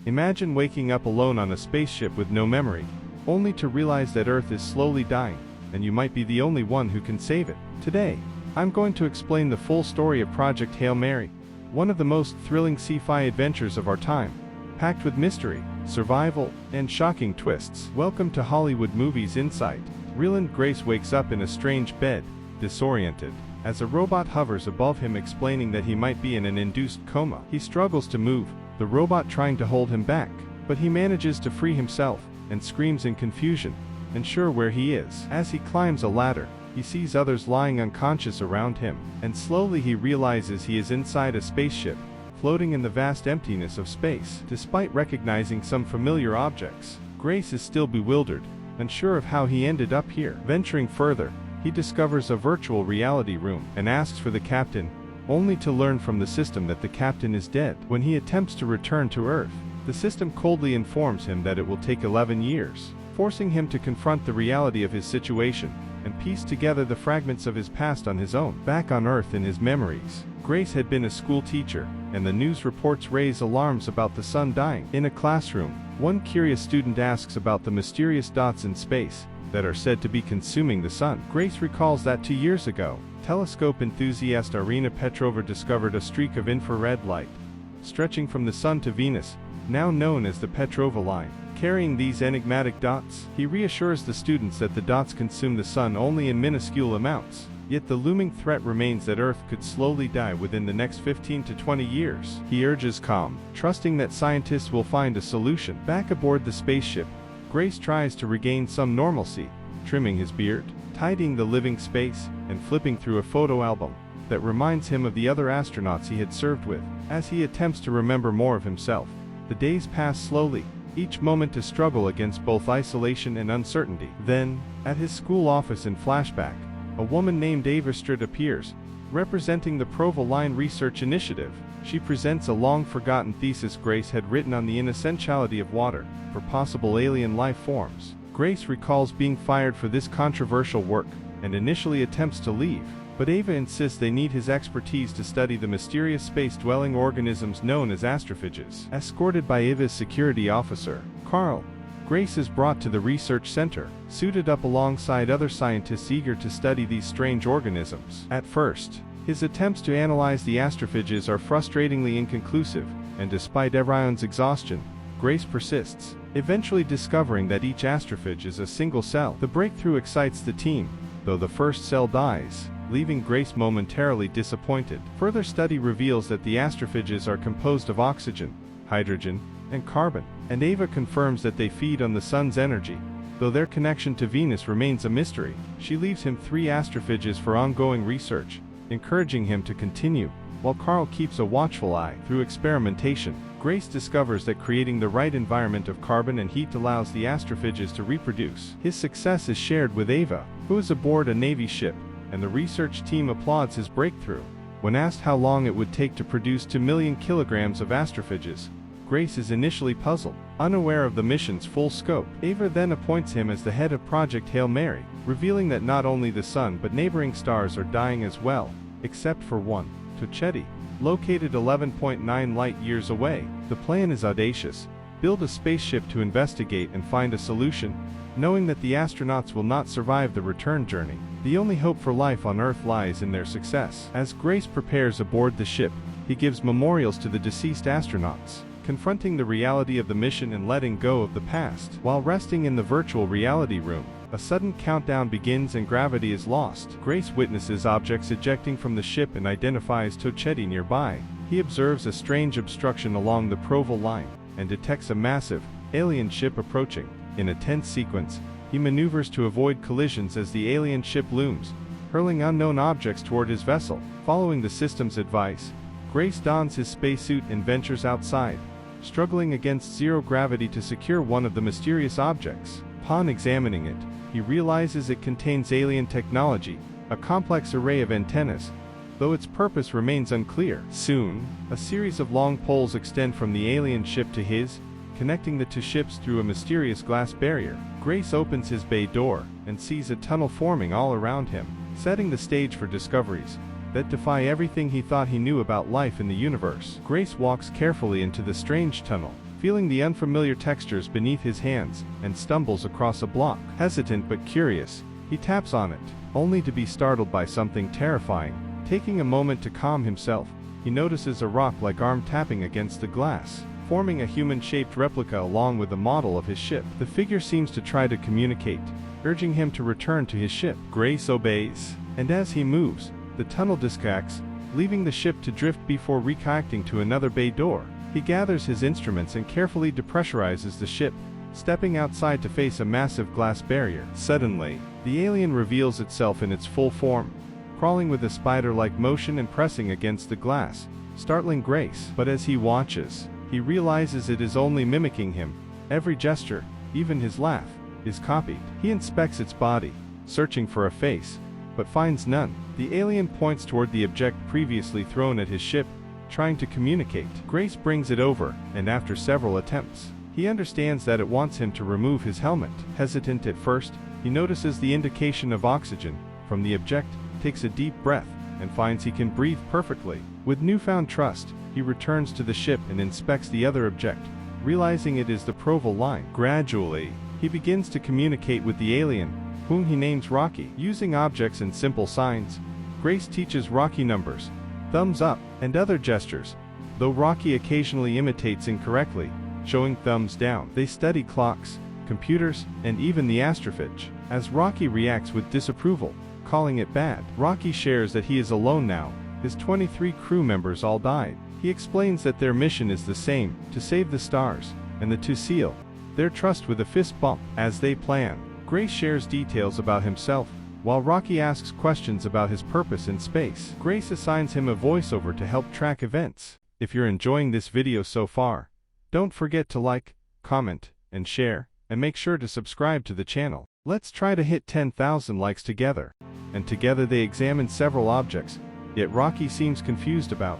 Imagine waking up alone on a spaceship with no memory, only to realize that Earth is slowly dying, and you might be the only one who can save it. Today, I'm going to explain the full story of Project Hail Mary, one of the most thrilling sci-fi adventures of our time, packed with mystery, survival, and shocking twists. Welcome to Hollywood Movies Insight. Ryland Grace wakes up in a strange bed, disoriented, as a robot hovers above him explaining that he might be in an induced coma. He struggles to move, the robot trying to hold him back, but he manages to free himself, and screams in confusion, unsure where he is. As he climbs a ladder, he sees others lying unconscious around him, and slowly he realizes he is inside a spaceship, floating in the vast emptiness of space. Despite recognizing some familiar objects, Grace is still bewildered, unsure of how he ended up here. Venturing further, he discovers a virtual reality room, and asks for the captain, only to learn from the system that the captain is dead. When he attempts to return to Earth, the system coldly informs him that it will take 11 years, forcing him to confront the reality of his situation, and piece together the fragments of his past on his own. Back on Earth in his memories, Grace had been a school teacher, and the news reports raise alarms about the sun dying. In a classroom, one curious student asks about the mysterious dots in space that are said to be consuming the sun. Grace recalls that 2 years ago, telescope enthusiast Irina Petrova discovered a streak of infrared light, stretching from the sun to Venus, now known as the Petrova line. Carrying these enigmatic dots, he reassures the students that the dots consume the sun only in minuscule amounts. Yet the looming threat remains that Earth could slowly die within the next 15 to 20 years. He urges calm, trusting that scientists will find a solution. Back aboard the spaceship, Grace tries to regain some normalcy, trimming his beard, tidying the living space, and flipping through a photo album that reminds him of the other astronauts he had served with. As he attempts to remember more of himself, the days pass slowly, each moment a struggle against both isolation and uncertainty. Then, at his school office in flashback, a woman named Ava Strid appears, representing the Provo-Line Research Initiative. She presents a long-forgotten thesis Grace had written on the inessentiality of water for possible alien life forms. Grace recalls being fired for this controversial work, and initially attempts to leave, but Ava insists they need his expertise to study the mysterious space-dwelling organisms known as astrophages. Escorted by Ava's security officer, Carl, Grace is brought to the research center, suited up alongside other scientists eager to study these strange organisms. At first, his attempts to analyze the astrophages are frustratingly inconclusive, and despite everyone's exhaustion, Grace persists, eventually discovering that each astrophage is a single cell. The breakthrough excites the team, though the first cell dies, leaving Grace momentarily disappointed. Further study reveals that the astrophages are composed of oxygen, hydrogen, and carbon, and Ava confirms that they feed on the sun's energy, though their connection to Venus remains a mystery. She leaves him 3 astrophages for ongoing research, encouraging him to continue, while Carl keeps a watchful eye. Through experimentation, Grace discovers that creating the right environment of carbon and heat allows the astrophages to reproduce. His success is shared with Ava, who is aboard a Navy ship, and the research team applauds his breakthrough. When asked how long it would take to produce 2 million kilograms of astrophages, Grace is initially puzzled, unaware of the mission's full scope. Ava then appoints him as the head of Project Hail Mary, revealing that not only the sun but neighboring stars are dying as well, except for one, Tau Ceti, located 11.9 light-years away. The plan is audacious: build a spaceship to investigate and find a solution, knowing that the astronauts will not survive the return journey. The only hope for life on Earth lies in their success. As Grace prepares aboard the ship, he gives memorials to the deceased astronauts, confronting the reality of the mission and letting go of the past. While resting in the virtual reality room, a sudden countdown begins and gravity is lost. Grace witnesses objects ejecting from the ship and identifies Tau Ceti nearby. He observes a strange obstruction along the Provo line, and detects a massive, alien ship approaching. In a tense sequence, he maneuvers to avoid collisions as the alien ship looms, hurling unknown objects toward his vessel. Following the system's advice, Grace dons his spacesuit and ventures outside, struggling against zero gravity to secure one of the mysterious objects. Upon examining it, he realizes it contains alien technology, a complex array of antennas, though its purpose remains unclear. Soon, a series of long poles extend from the alien ship to his, connecting the 2 ships through a mysterious glass barrier. Grace opens his bay door, and sees a tunnel forming all around him, setting the stage for discoveries that defy everything he thought he knew about life in the universe. Grace walks carefully into the strange tunnel, feeling the unfamiliar textures beneath his hands, and stumbles across a block. Hesitant but curious, he taps on it, only to be startled by something terrifying. Taking a moment to calm himself, he notices a rock-like arm tapping against the glass, forming a human-shaped replica along with a model of his ship. The figure seems to try to communicate, urging him to return to his ship. Grace obeys, and as he moves, the tunnel disconnects, leaving the ship to drift before reconnecting to another bay door. He gathers his instruments and carefully depressurizes the ship, stepping outside to face a massive glass barrier. Suddenly, the alien reveals itself in its full form, crawling with a spider-like motion and pressing against the glass, startling Grace. But as he watches, he realizes it is only mimicking him. Every gesture, even his laugh, is copied. He inspects its body, searching for a face, but finds none. The alien points toward the object previously thrown at his ship, trying to communicate. Grace brings it over, and after several attempts, he understands that it wants him to remove his helmet. Hesitant at first, he notices the indication of oxygen from the object, takes a deep breath, and finds he can breathe perfectly. With newfound trust, he returns to the ship and inspects the other object, realizing it is the Proval line. Gradually, he begins to communicate with the alien, whom he names Rocky. Using objects and simple signs, Grace teaches Rocky numbers, thumbs up, and other gestures, though Rocky occasionally imitates incorrectly, showing thumbs down. They study clocks, computers, and even the Astrophage. As Rocky reacts with disapproval, calling it bad, Rocky shares that he is alone now. His 23 crew members all died. He explains that their mission is the same, to save the stars, and the two seal their trust with a fist bump. As they plan, Grace shares details about himself, while Rocky asks questions about his purpose in space. Grace assigns him a voiceover to help track events. If you're enjoying this video so far, don't forget to like, comment, and share, and make sure to subscribe to the channel. Let's try to hit 10,000 likes together. And together they examine several objects, yet Rocky seems confused about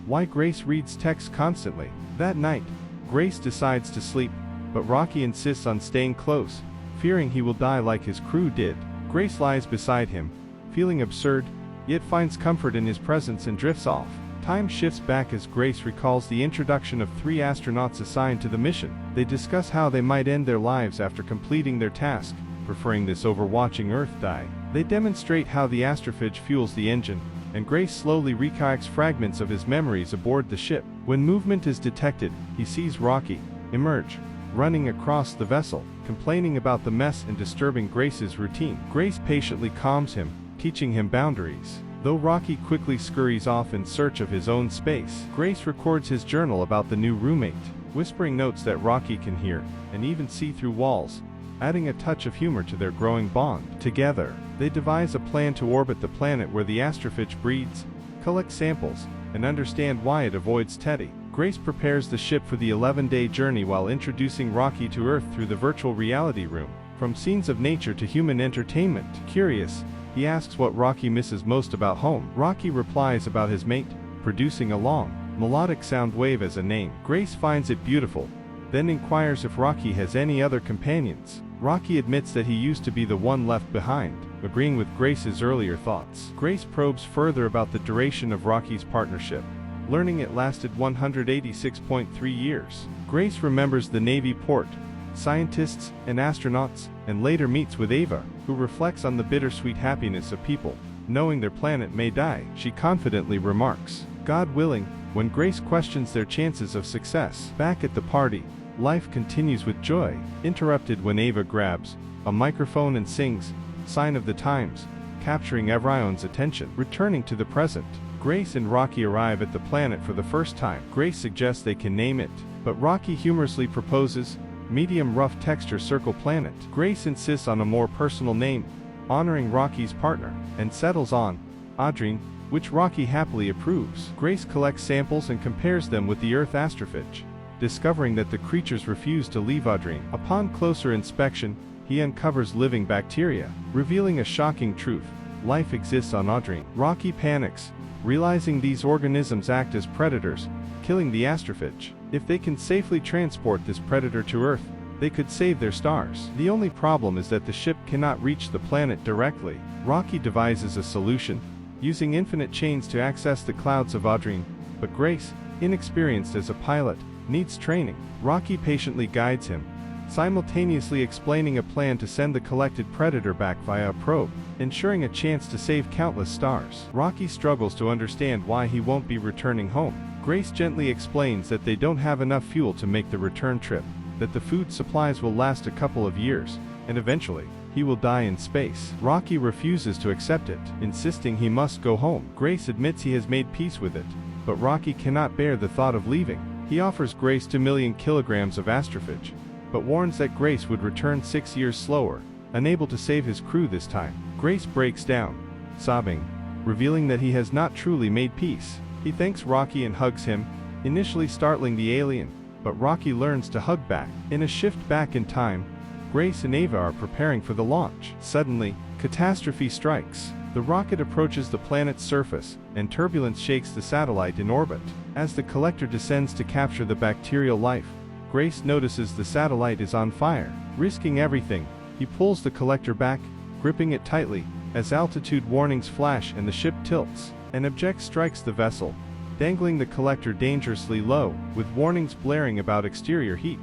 why Grace reads text constantly. That night, Grace decides to sleep, but Rocky insists on staying close, fearing he will die like his crew did. Grace lies beside him, feeling absurd, yet finds comfort in his presence and drifts off. Time shifts back as Grace recalls the introduction of 3 astronauts assigned to the mission. They discuss how they might end their lives after completing their task, preferring this over watching Earth die. They demonstrate how the Astrophage fuels the engine, and Grace slowly recollects fragments of his memories aboard the ship. When movement is detected, he sees Rocky emerge, running across the vessel, complaining about the mess and disturbing Grace's routine. Grace patiently calms him, teaching him boundaries. Though Rocky quickly scurries off in search of his own space, Grace records his journal about the new roommate, whispering notes that Rocky can hear, and even see through walls, adding a touch of humor to their growing bond. Together, they devise a plan to orbit the planet where the Astrophage breeds, collect samples, and understand why it avoids Teddy. Grace prepares the ship for the 11-day journey while introducing Rocky to Earth through the virtual reality room. From scenes of nature to human entertainment. Curious, he asks what Rocky misses most about home. Rocky replies about his mate, producing a long, melodic sound wave as a name. Grace finds it beautiful, then inquires if Rocky has any other companions. Rocky admits that he used to be the one left behind, agreeing with Grace's earlier thoughts. Grace probes further about the duration of Rocky's partnership, learning it lasted 186.3 years. Grace remembers the Navy port, scientists, and astronauts, and later meets with Ava, who reflects on the bittersweet happiness of people knowing their planet may die. She confidently remarks, "God willing," when Grace questions their chances of success. Back at the party, life continues with joy, interrupted when Ava grabs a microphone and sings, "Sign of the Times," capturing everyone's attention. Returning to the present, Grace and Rocky arrive at the planet for the first time. Grace suggests they can name it, but Rocky humorously proposes, "Medium rough texture circle planet." Grace insists on a more personal name, honoring Rocky's partner, and settles on Audrey, which Rocky happily approves. Grace collects samples and compares them with the Earth Astrophage, discovering that the creatures refuse to leave Audrey. Upon closer inspection, he uncovers living bacteria, revealing a shocking truth: life exists on Audrey. Rocky panics, realizing these organisms act as predators, killing the Astrophage. If they can safely transport this predator to Earth, they could save their stars. The only problem is that the ship cannot reach the planet directly. Rocky devises a solution, using infinite chains to access the clouds of Audrey, but Grace, inexperienced as a pilot, needs training. Rocky patiently guides him, simultaneously explaining a plan to send the collected predator back via a probe, ensuring a chance to save countless stars. Rocky struggles to understand why he won't be returning home. Grace gently explains that they don't have enough fuel to make the return trip, that the food supplies will last a couple of years, and eventually, he will die in space. Rocky refuses to accept it, insisting he must go home. Grace admits he has made peace with it, but Rocky cannot bear the thought of leaving. He offers Grace 2 million kilograms of astrophage, but warns that Grace would return 6 years slower, unable to save his crew this time. Grace breaks down, sobbing, revealing that he has not truly made peace. He thanks Rocky and hugs him, initially startling the alien, but Rocky learns to hug back. In a shift back in time, Grace and Ava are preparing for the launch. Suddenly, catastrophe strikes. The rocket approaches the planet's surface, and turbulence shakes the satellite in orbit. As the collector descends to capture the bacterial life, Grace notices the satellite is on fire. Risking everything, he pulls the collector back, gripping it tightly, as altitude warnings flash and the ship tilts. An object strikes the vessel, dangling the collector dangerously low, with warnings blaring about exterior heat.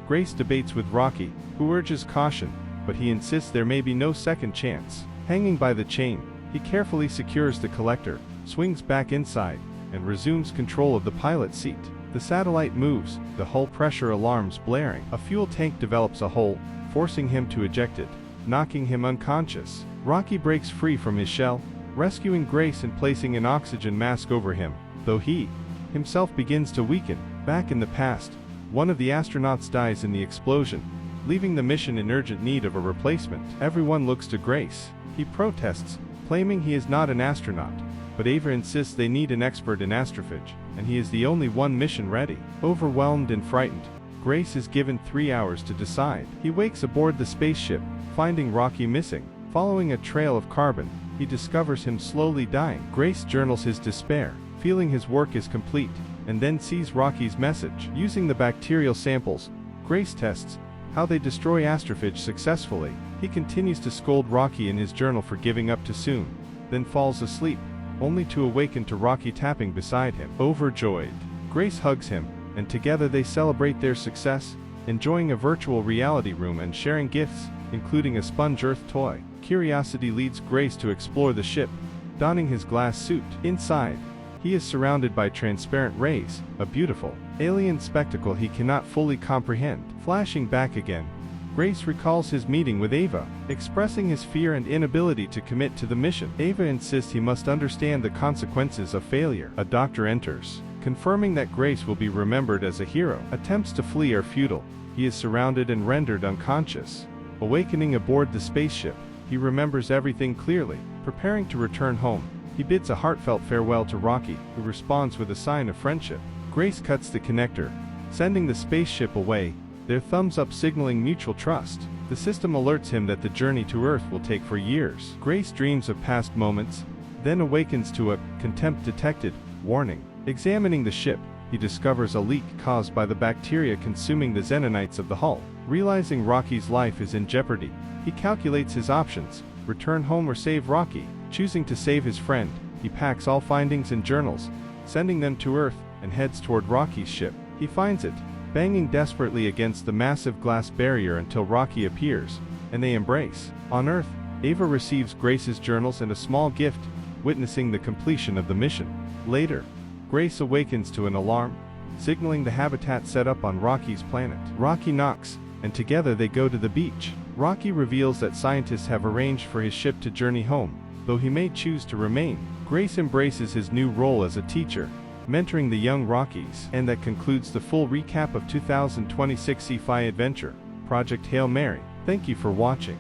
Grace debates with Rocky, who urges caution, but he insists there may be no second chance. Hanging by the chain, he carefully secures the collector, swings back inside, and resumes control of the pilot's seat. The satellite moves, the hull pressure alarms blaring. A fuel tank develops a hole, forcing him to eject it, knocking him unconscious. Rocky breaks free from his shell, rescuing Grace and placing an oxygen mask over him, though he himself begins to weaken. Back in the past, one of the astronauts dies in the explosion, leaving the mission in urgent need of a replacement. Everyone looks to Grace. He protests, claiming he is not an astronaut, but Ava insists they need an expert in astrophage, and he is the only one mission ready. Overwhelmed and frightened, Grace is given 3 hours to decide. He wakes aboard the spaceship, finding Rocky missing. Following a trail of carbon, he discovers him slowly dying. Grace journals his despair, feeling his work is complete, and then sees Rocky's message. Using the bacterial samples, Grace tests how they destroy astrophage successfully. He continues to scold Rocky in his journal for giving up too soon, then falls asleep, only to awaken to Rocky tapping beside him. Overjoyed, Grace hugs him, and together they celebrate their success, enjoying a virtual reality room and sharing gifts, including a sponge Earth toy. Curiosity leads Grace to explore the ship, donning his glass suit. Inside, he is surrounded by transparent rays, a beautiful, alien spectacle he cannot fully comprehend. Flashing back again, Grace recalls his meeting with Ava, expressing his fear and inability to commit to the mission. Ava insists he must understand the consequences of failure. A doctor enters, confirming that Grace will be remembered as a hero. Attempts to flee are futile. He is surrounded and rendered unconscious. Awakening aboard the spaceship, he remembers everything clearly. Preparing to return home, he bids a heartfelt farewell to Rocky, who responds with a sign of friendship. Grace cuts the connector, sending the spaceship away, their thumbs up signaling mutual trust. The system alerts him that the journey to Earth will take for years. Grace dreams of past moments, then awakens to a "contempt detected" warning. Examining the ship, he discovers a leak caused by the bacteria consuming the xenonites of the hull. Realizing Rocky's life is in jeopardy, he calculates his options: return home or save Rocky. Choosing to save his friend, he packs all findings and journals, sending them to Earth, and heads toward Rocky's ship. He finds it, banging desperately against the massive glass barrier until Rocky appears, and they embrace. On Earth, Ava receives Grace's journals and a small gift, witnessing the completion of the mission. Later, Grace awakens to an alarm, signaling the habitat set up on Rocky's planet. Rocky knocks, and together they go to the beach. Rocky reveals that scientists have arranged for his ship to journey home, though he may choose to remain. Grace embraces his new role as a teacher, mentoring the young Rockies. And that concludes the full recap of 2026 sci-fi adventure, Project Hail Mary. Thank you for watching.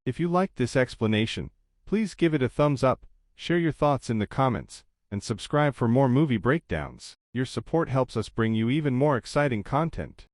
If you liked this explanation, please give it a thumbs up, share your thoughts in the comments, and subscribe for more movie breakdowns. Your support helps us bring you even more exciting content.